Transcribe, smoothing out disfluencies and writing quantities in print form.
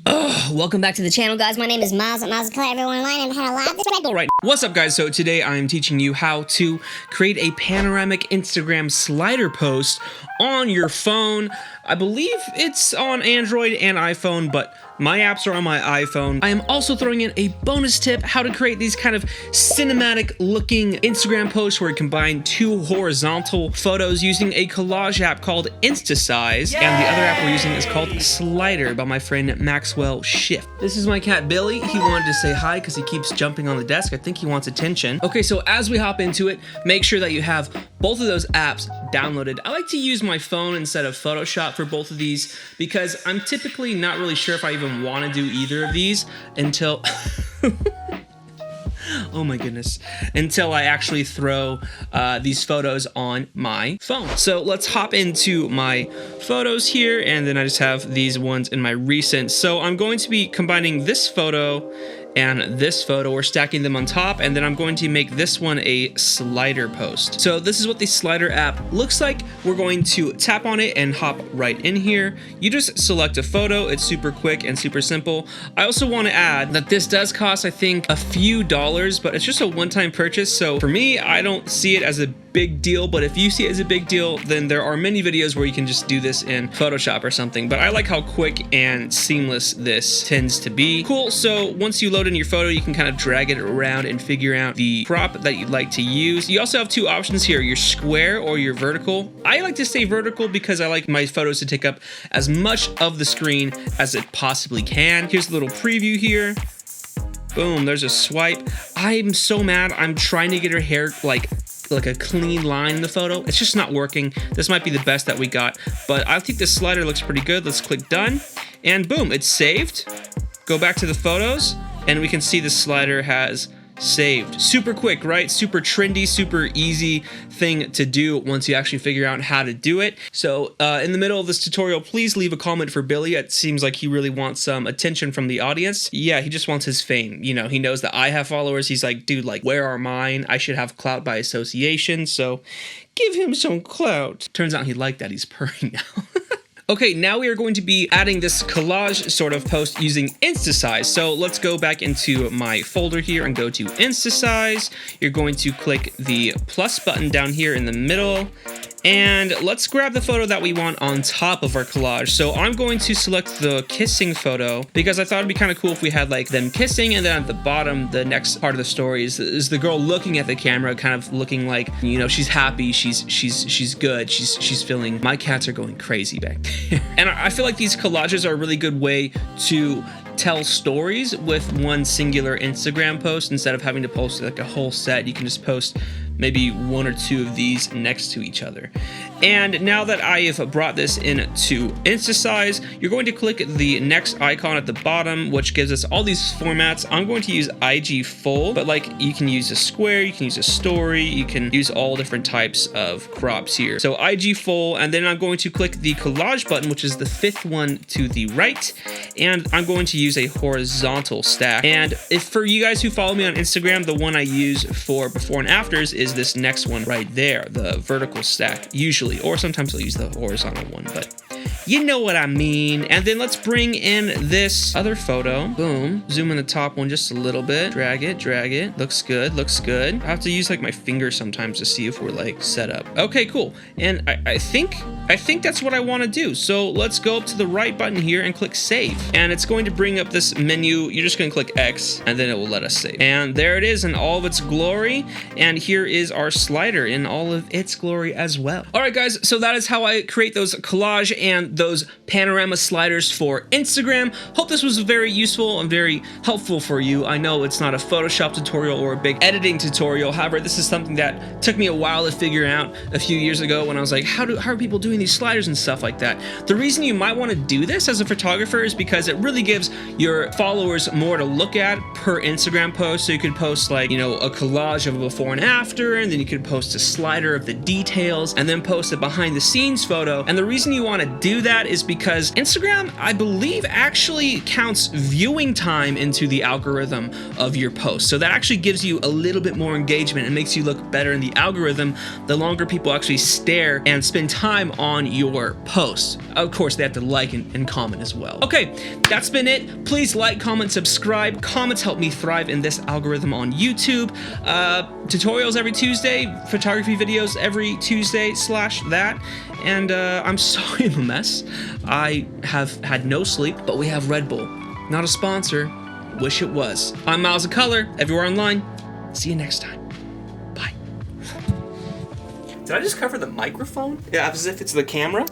Welcome back to the channel, guys. My name is Miles at Miles Clay. Everyone online, I'm kind of live. This is right. What's up, guys? So today I'm teaching you how to create a panoramic Instagram slider post on your phone. I believe it's on Android and iPhone, but my apps are on my iPhone. I am also throwing in a bonus tip, how to create these kind of cinematic looking Instagram posts where you combine two horizontal photos using a collage app called Insta. Yay! And the other app we're using is called Slider by my friend Maxwell Shift. This is my cat Billy. He wanted to say hi because he keeps jumping on the desk. I think he wants attention. Okay, so as we hop into it, make sure that you have both of those apps downloaded. I like to use my phone instead of Photoshop for both of these because I'm typically not really sure if I even want to do either of these until oh my goodness, until I actually throw these photos on my phone. So let's hop into my photos here, and then I just have these ones in my recent. So I'm going to be combining this photo and this photo, or stacking them on top, and then I'm going to make this one a slider post. So this is what the Slider app looks like. We're going to tap on it and hop right in here. You just select a photo. It's super quick and super simple. I also want to add that this does cost, I think, a few dollars, but it's just a one-time purchase. So for me, I don't see it as a big deal, but if you see it as a big deal, then there are many videos where you can just do this in Photoshop or something. But I like how quick and seamless this tends to be. Cool. So once you load in your photo, you can kind of drag it around and figure out the crop that you'd like to use. You also have two options here, your square or your vertical. I like to stay vertical because I like my photos to take up as much of the screen as it possibly can. Here's a little preview here. Boom, there's a swipe. I'm so mad. I'm trying to get her hair like a clean line in the photo. It's just not working. This might be the best that we got, but I think this slider looks pretty good. Let's click done, and boom, it's saved. Go back to the photos, and we can see the slider has saved. Super quick, right? Super trendy, super easy thing to do once you actually figure out how to do it. So in the middle of this tutorial, please leave a comment for Billy. It seems like he really wants some attention from the audience. Yeah, he just wants his fame. You know, he knows that I have followers. He's like, dude, like, where are mine? I should have clout by association. So give him some clout. Turns out he liked that. He's purring now. Okay, now we are going to be adding this collage sort of post using Insta. So let's go back into my folder here and go to Insta. You're going to click the plus button down here in the middle, and let's grab the photo that we want on top of our collage. So I'm going to select the kissing photo because I thought it'd be kind of cool if we had like them kissing, and then at the bottom, the next part of the story is the girl looking at the camera, kind of looking like, you know, she's happy, she's good, she's feeling. My cats are going crazy back there. And I feel like these collages are a really good way to tell stories with one singular Instagram post. Instead of having to post like a whole set, you can just post maybe one or two of these next to each other. And now that I have brought this into Insta, you're going to click the next icon at the bottom, which gives us all these formats. I'm going to use IG full, but like you can use a square, you can use a story, you can use all different types of crops here. So IG full, and then I'm going to click the collage button, which is the fifth one to the right, and I'm going to use a horizontal stack. And if for you guys who follow me on Instagram, the one I use for before and afters is this next one right there, the vertical stack, usually, or sometimes I'll use the horizontal one, but you know what I mean. And then let's bring in this other photo. Boom. Zoom in the top one just a little bit. Drag it. Looks good, looks good. I have to use like my finger sometimes to see if we're like set up. Okay, cool. And I think that's what I want to do. So let's go up to the right button here and click save. And it's going to bring up this menu. You're just going to click X, and then it will let us save. And there it is in all of its glory. And here is our slider in all of its glory as well. All right, guys. So that is how I create those collage and those panorama sliders for Instagram. Hope this was very useful and very helpful for you. I know it's not a Photoshop tutorial or a big editing tutorial. However, this is something that took me a while to figure out a few years ago when I was like, how are people doing these sliders and stuff like that? The reason you might want to do this as a photographer is because it really gives your followers more to look at per Instagram post. So you could post like, you know, a collage of a before and after, and then you could post a slider of the details, and then post a behind the scenes photo. And the reason you want to do that is because Instagram, I believe, actually counts viewing time into the algorithm of your post. So that actually gives you a little bit more engagement and makes you look better in the algorithm the longer people actually stare and spend time on your post. Of course, they have to like and comment as well. Okay, that's been it. Please like, comment, subscribe. Comments help me thrive in this algorithm on YouTube. Tutorials every Tuesday, photography videos every Tuesday / that. And I'm sorry I'm a mess. I have had no sleep, but we have Red Bull. Not a sponsor. Wish it was. I'm Miles of Color, everywhere online. See you next time. Bye. Did I just cover the microphone? Yeah, as if it's the camera.